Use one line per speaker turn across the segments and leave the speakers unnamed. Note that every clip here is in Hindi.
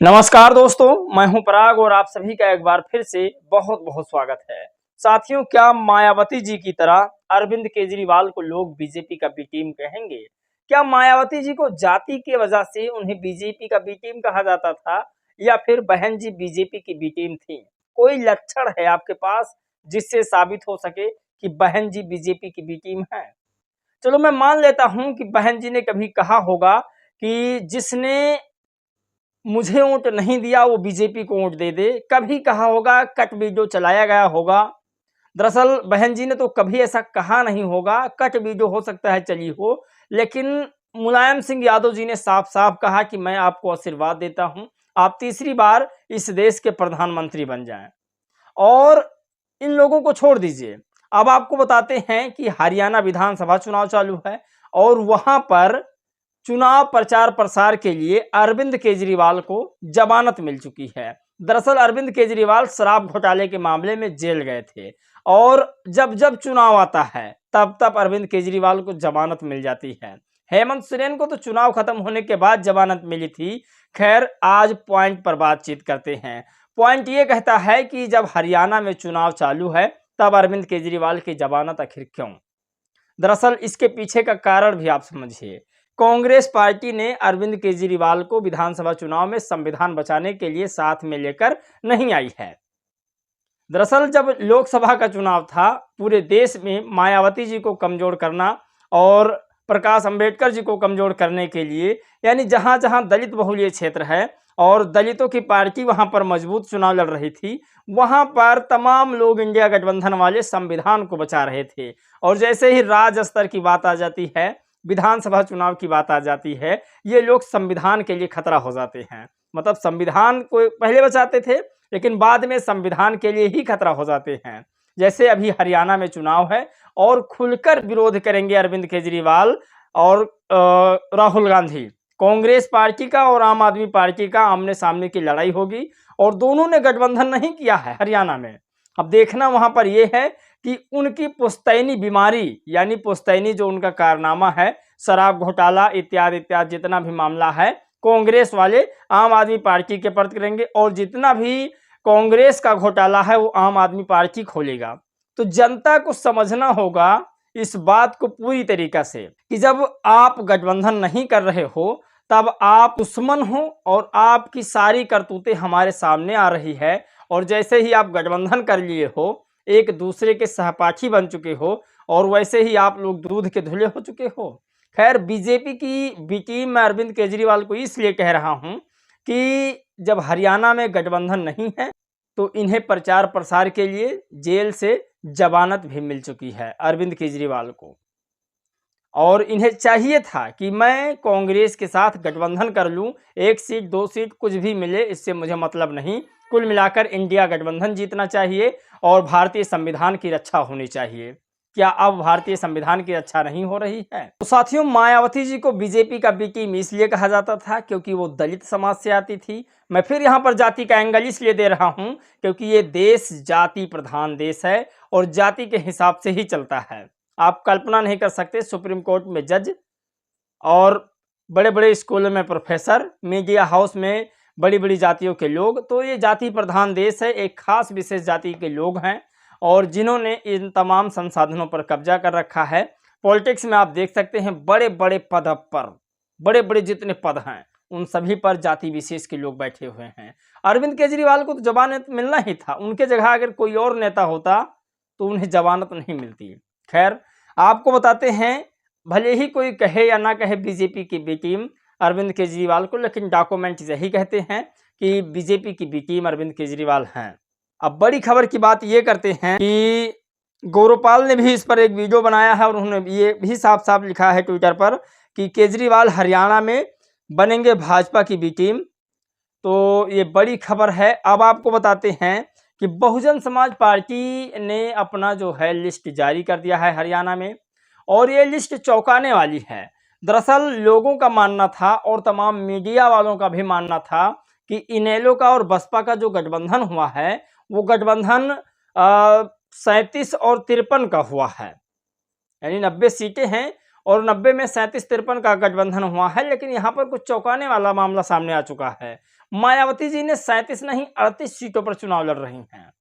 नमस्कार दोस्तों, मैं हूं पराग और आप सभी का एक बार फिर से बहुत बहुत स्वागत है। साथियों, क्या मायावती जी की तरह अरविंद केजरीवाल को लोग बीजेपी का बी टीम कहेंगे? क्या मायावती जी को जाति की वजह से उन्हें बीजेपी का बी टीम कहा जाता था या फिर बहन जी बीजेपी की बी टीम थी? कोई लक्षण है आपके पास जिससे साबित हो सके कि बहन जी बीजेपी की बी टीम है? चलो मैं मान लेता हूं कि बहन जी ने कभी कहा होगा कि जिसने मुझे वोट नहीं दिया वो बीजेपी को वोट दे दे। कभी कहा होगा, कट वीडियो चलाया गया होगा। दरअसल बहन जी ने तो कभी ऐसा कहा नहीं होगा, कट वीडियो हो सकता है चली हो, लेकिन मुलायम सिंह यादव जी ने साफ साफ कहा कि मैं आपको आशीर्वाद देता हूं, आप तीसरी बार इस देश के प्रधानमंत्री बन जाएं। और इन लोगों को छोड़ दीजिए, अब आपको बताते हैं कि हरियाणा विधानसभा चुनाव चालू है और वहां पर चुनाव प्रचार प्रसार के लिए अरविंद केजरीवाल को जमानत मिल चुकी है। दरअसल अरविंद केजरीवाल शराब घोटाले के मामले में जेल गए थे और जब जब चुनाव आता है तब तब अरविंद केजरीवाल को जमानत मिल जाती है। हेमंत सोरेन को तो चुनाव खत्म होने के बाद जमानत मिली थी। खैर, आज पॉइंट पर बातचीत करते हैं। पॉइंट ये कहता है कि जब हरियाणा में चुनाव चालू है तब अरविंद केजरीवाल की जमानत आखिर क्यों? दरअसल इसके पीछे का कारण भी आप समझिए। कांग्रेस पार्टी ने अरविंद केजरीवाल को विधानसभा चुनाव में संविधान बचाने के लिए साथ में लेकर नहीं आई है। दरअसल जब लोकसभा का चुनाव था, पूरे देश में मायावती जी को कमजोर करना और प्रकाश अंबेडकर जी को कमजोर करने के लिए, यानी जहां जहां दलित बहुल्य क्षेत्र है और दलितों की पार्टी वहां पर मजबूत चुनाव लड़ रही थी, वहां पर तमाम लोग इंडिया गठबंधन वाले संविधान को बचा रहे थे। और जैसे ही राज्य स्तर की बात आ जाती है, विधानसभा चुनाव की बात आ जाती है, ये लोग संविधान के लिए खतरा हो जाते हैं। मतलब संविधान को पहले बचाते थे लेकिन बाद में संविधान के लिए ही खतरा हो जाते हैं। जैसे अभी हरियाणा में चुनाव है और खुलकर विरोध करेंगे अरविंद केजरीवाल और राहुल गांधी। कांग्रेस पार्टी का और आम आदमी पार्टी का आमने सामने की लड़ाई होगी और दोनों ने गठबंधन नहीं किया है हरियाणा में। अब देखना वहां पर यह है कि उनकी पुश्तैनी बीमारी, यानी पुश्तैनी जो उनका कारनामा है, शराब घोटाला इत्यादि इत्यादि जितना भी मामला है, कांग्रेस वाले आम आदमी पार्टी के प्रति करेंगे और जितना भी कांग्रेस का घोटाला है वो आम आदमी पार्टी खोलेगा। तो जनता को समझना होगा इस बात को पूरी तरीका से कि जब आप गठबंधन नहीं कर रहे हो तब आप दुश्मन हो और आपकी सारी करतूतें हमारे सामने आ रही है। और जैसे ही आप गठबंधन कर लिए हो, एक दूसरे के सहपाठी बन चुके हो और वैसे ही आप लोग दूध के धुले हो चुके हो। खैर, बीजेपी की बी टीम में अरविंद केजरीवाल को इसलिए कह रहा हूं कि जब हरियाणा में गठबंधन नहीं है तो इन्हें प्रचार प्रसार के लिए जेल से जमानत भी मिल चुकी है अरविंद केजरीवाल को। और इन्हें चाहिए था कि मैं कांग्रेस के साथ गठबंधन कर लूं, 1 सीट 2 सीट कुछ भी मिले इससे मुझे मतलब नहीं। कुल मिलाकर इंडिया गठबंधन जीतना चाहिए और भारतीय संविधान की रक्षा होनी चाहिए। क्या अब भारतीय संविधान की रक्षा नहीं हो रही है? तो साथियों, मायावती जी को बीजेपी का बी टीम इसलिए कहा जाता था क्योंकि वो दलित समाज से आती थी। मैं फिर यहाँ पर जाति का एंगल इसलिए दे रहा हूँ क्योंकि ये देश जाति प्रधान देश है और जाति के हिसाब से ही चलता है। आप कल्पना नहीं कर सकते, सुप्रीम कोर्ट में जज और बड़े बड़े स्कूलों में प्रोफेसर, मीडिया हाउस में बड़ी बड़ी जातियों के लोग। तो ये जाति प्रधान देश है, एक खास विशेष जाति के लोग हैं और जिन्होंने इन तमाम संसाधनों पर कब्जा कर रखा है। पॉलिटिक्स में आप देख सकते हैं बड़े बड़े पद पर, बड़े बड़े जितने पद हैं उन सभी पर जाति विशेष के लोग बैठे हुए हैं। अरविंद केजरीवाल को तो जमानत मिलना ही था, उनके जगह अगर कोई और नेता होता तो उन्हें जमानत नहीं मिलती। खैर, आपको बताते हैं, भले ही कोई कहे या ना कहे बीजेपी की बी टीम अरविंद केजरीवाल को, लेकिन डॉक्यूमेंट यही कहते हैं कि बीजेपी की बी टीम अरविंद केजरीवाल हैं। अब बड़ी खबर की बात ये करते हैं कि गौरवपाल ने भी इस पर एक वीडियो बनाया है और उन्होंने ये भी साफ साफ लिखा है ट्विटर पर कि केजरीवाल हरियाणा में बनेंगे भाजपा की बी टीम। तो ये बड़ी खबर है। अब आपको बताते हैं कि बहुजन समाज पार्टी ने अपना जो है लिस्ट जारी कर दिया है हरियाणा में और ये लिस्ट चौंकाने वाली है। दरअसल लोगों का मानना था और तमाम मीडिया वालों का भी मानना था कि इनेलो का और बसपा का जो गठबंधन हुआ है वो गठबंधन 37 और 53 का हुआ है, यानी 90 सीटें हैं और 90 में 37-53 का गठबंधन हुआ है। लेकिन यहाँ पर कुछ चौंकाने वाला मामला सामने आ चुका है। मायावती जी ने 37 नहीं 38 सीटों पर चुनाव लड़ रही हैं।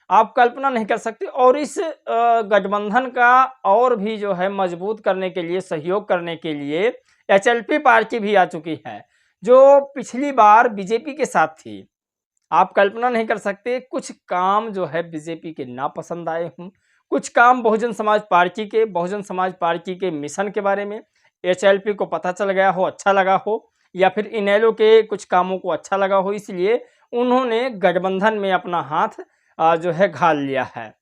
आप कल्पना नहीं कर सकते। और इस गठबंधन का और भी जो है मजबूत करने के लिए, सहयोग करने के लिए एचएलपी पार्टी भी आ चुकी है, जो पिछली बार बीजेपी के साथ थी। आप कल्पना नहीं कर सकते, कुछ काम जो है बीजेपी के ना पसंद आए हों, कुछ काम बहुजन समाज पार्टी के मिशन के बारे में एचएलपी को पता चल गया हो, अच्छा लगा हो, या फिर इनेलो के कुछ कामों को अच्छा लगा हो, इसलिए उन्होंने गठबंधन में अपना हाथ जो है घाल लिया है।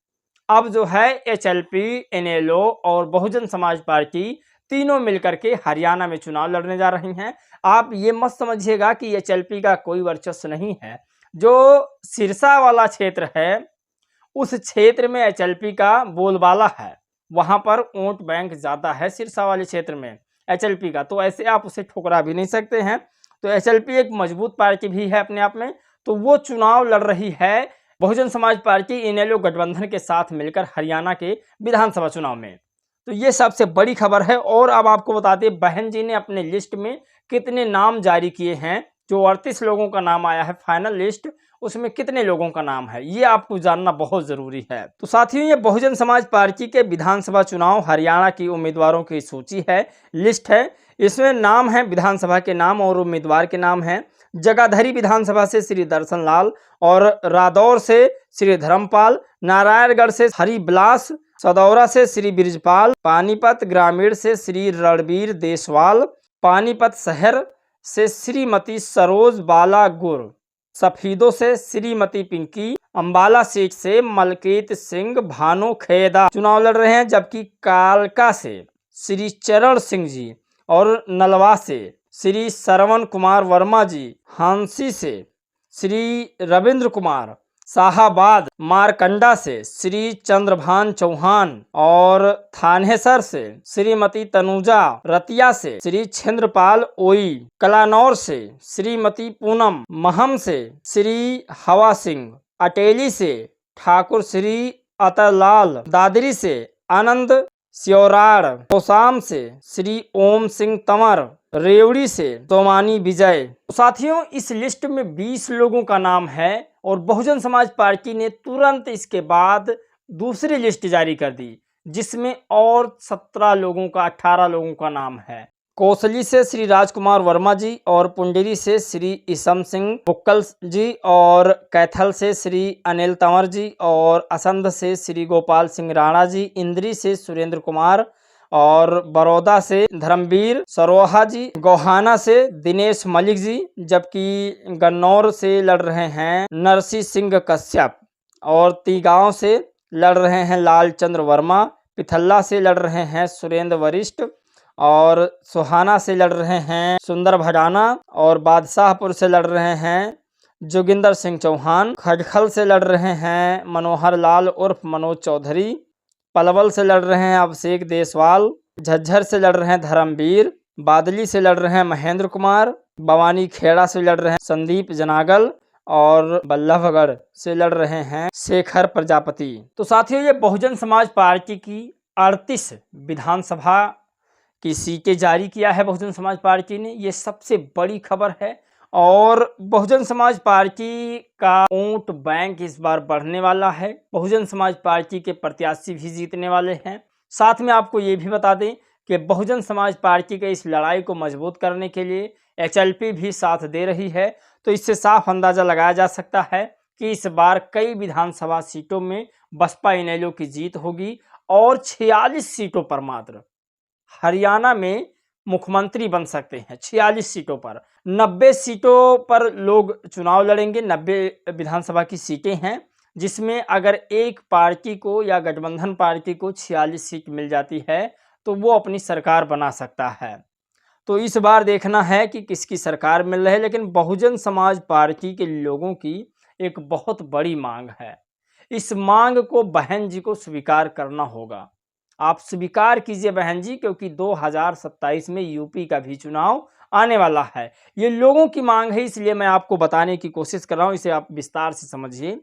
अब जो है एचएलपी, इनेलो और बहुजन समाज पार्टी तीनों मिलकर के हरियाणा में चुनाव लड़ने जा रही हैं। आप ये मत समझिएगा कि एचएलपी का कोई वर्चस्व नहीं है। जो सिरसा वाला क्षेत्र है, उस क्षेत्र में एचएलपी का बोलबाला है। वहां पर वोट बैंक ज्यादा है सिरसा वाले क्षेत्र में एचएलपी का, तो ऐसे आप उसे ठुकरा भी नहीं सकते हैं। तो एचएलपी एक मजबूत पार्टी भी है अपने आप में, तो वो चुनाव लड़ रही है बहुजन समाज पार्टी इनेलो गठबंधन के साथ मिलकर हरियाणा के विधानसभा चुनाव में। तो ये सबसे बड़ी खबर है। और अब आपको बता दें, बहन जी ने अपने लिस्ट में कितने नाम जारी किए हैं। जो 38 लोगों का नाम आया है फाइनल लिस्ट, उसमें कितने लोगों का नाम है, ये आपको जानना बहुत जरूरी है। तो साथियों, ये बहुजन समाज पार्टी के विधानसभा चुनाव हरियाणा की उम्मीदवारों की सूची है, लिस्ट है। इसमें नाम है, विधानसभा के नाम और उम्मीदवार के नाम है। जगाधरी विधानसभा से श्री दर्शन लाल, और रादौर से श्री धर्मपाल, नारायणगढ़ से हरिबिलास, सदौरा से श्री ब्रिजपाल, पानीपत ग्रामीण से श्री रणबीर देसवाल, पानीपत शहर से श्रीमती सरोज बाला गुर, सफीदों से श्रीमती पिंकी, अंबाला सीट से मलकीत सिंह भानु खेदा चुनाव लड़ रहे हैं। जबकि कालका से श्री चरण सिंह जी, और नलवा से श्री श्रवण कुमार वर्मा जी, हांसी से श्री रविंद्र कुमार, शाहाबाद मारकंडा से श्री चंद्रभान चौहान, और थानेसर से श्रीमती तनुजा, रतिया से श्री छिंद्रपाल ओई, कलानौर से श्रीमती पूनम, महम से श्री हवा सिंह, अटेली से ठाकुर श्री अतरलाल, दादरी से आनंद स्योराड़, कोसाम से श्री ओम सिंह तंवर, रेवड़ी से सोमानी विजय। साथियों, इस लिस्ट में 20 लोगों का नाम है, और बहुजन समाज पार्टी ने तुरंत इसके बाद दूसरी लिस्ट जारी कर दी, जिसमें और 17 लोगों का 18 लोगों का नाम है। कौशली से श्री राजकुमार वर्मा जी, और पुंडेरी से श्री ईसम सिंह बुक्कल जी, और कैथल से श्री अनिल तंवर जी, और असंध से श्री गोपाल सिंह राणा जी, इंद्री से सुरेंद्र कुमार, और बड़ौदा से धर्मवीर सरोहा जी, गोहाना से दिनेश मलिक जी, जबकि गन्नौर से लड़ रहे हैं नरसी सिंह कश्यप, और तीगांव से लड़ रहे हैं लालचंद्र वर्मा, पिथल्ला से लड़ रहे हैं सुरेंद्र वरिष्ठ, और सोहाना से लड़ रहे हैं सुंदर भडाना, और बादशाहपुर से लड़ रहे हैं जोगिंदर सिंह चौहान, खडखल से लड़ रहे हैं मनोहर लाल उर्फ मनोज चौधरी, पलवल से लड़ रहे हैं अभिषेक देसवाल, झज्जर से लड़ रहे हैं धर्मवीर, बादली से लड़ रहे हैं महेंद्र कुमार, बवानी खेड़ा से लड़ रहे हैं संदीप जनागल, और बल्लभगढ़ से लड़ रहे हैं शेखर प्रजापति। तो साथियों, ये बहुजन समाज पार्टी की 38 विधानसभा की सीटें जारी किया है बहुजन समाज पार्टी ने। ये सबसे बड़ी खबर है। और बहुजन समाज पार्टी का वोट बैंक इस बार बढ़ने वाला है। बहुजन समाज पार्टी के प्रत्याशी भी जीतने वाले हैं। साथ में आपको ये भी बता दें कि बहुजन समाज पार्टी के इस लड़ाई को मजबूत करने के लिए एचएलपी भी साथ दे रही है। तो इससे साफ अंदाजा लगाया जा सकता है कि इस बार कई विधानसभा सीटों में बसपा इनेलो की जीत होगी, और 46 सीटों पर मात्र हरियाणा में मुख्यमंत्री बन सकते हैं। 46 सीटों पर, 90 सीटों पर लोग चुनाव लड़ेंगे। 90 विधानसभा की सीटें हैं, जिसमें अगर एक पार्टी को या गठबंधन पार्टी को 46 सीट मिल जाती है तो वो अपनी सरकार बना सकता है। तो इस बार देखना है कि किसकी सरकार मिल रही है। लेकिन बहुजन समाज पार्टी के लोगों की एक बहुत बड़ी मांग है। इस मांग को बहन जी को स्वीकार करना होगा। आप स्वीकार कीजिए बहन जी, क्योंकि 2027 में यूपी का भी चुनाव आने वाला है। ये लोगों की मांग है, इसलिए मैं आपको बताने की कोशिश कर रहा हूं। इसे आप विस्तार से समझिए।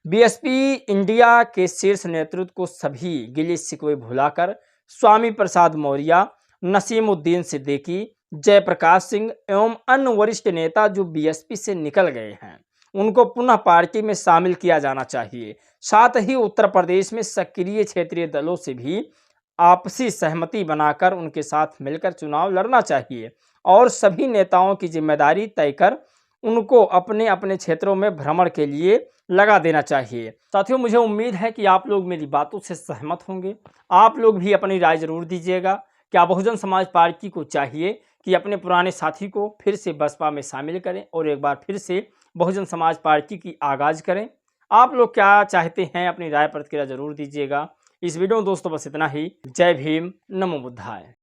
बीएसपी इंडिया के शीर्ष नेतृत्व को सभी गिले शिकवे भुलाकर स्वामी प्रसाद मौर्य, नसीमुद्दीन सिद्दीकी, जयप्रकाश सिंह एवं अन्य वरिष्ठ नेता जो बीएसपी से निकल गए हैं, उनको पुनः पार्टी में शामिल किया जाना चाहिए। साथ ही उत्तर प्रदेश में सक्रिय क्षेत्रीय दलों से भी आपसी सहमति बनाकर उनके साथ मिलकर चुनाव लड़ना चाहिए और सभी नेताओं की जिम्मेदारी तय कर उनको अपने अपने क्षेत्रों में भ्रमण के लिए लगा देना चाहिए। साथियों, मुझे उम्मीद है कि आप लोग मेरी बातों से सहमत होंगे। आप लोग भी अपनी राय जरूर दीजिएगा। क्या बहुजन समाज पार्टी को चाहिए कि अपने पुराने साथी को फिर से बसपा में शामिल करें और एक बार फिर से बहुजन समाज पार्टी की आगाज करें? आप लोग क्या चाहते हैं? अपनी राय प्रतिक्रिया जरूर दीजिएगा। इस वीडियो में दोस्तों बस इतना ही। जय भीम, नमो बुद्धाय।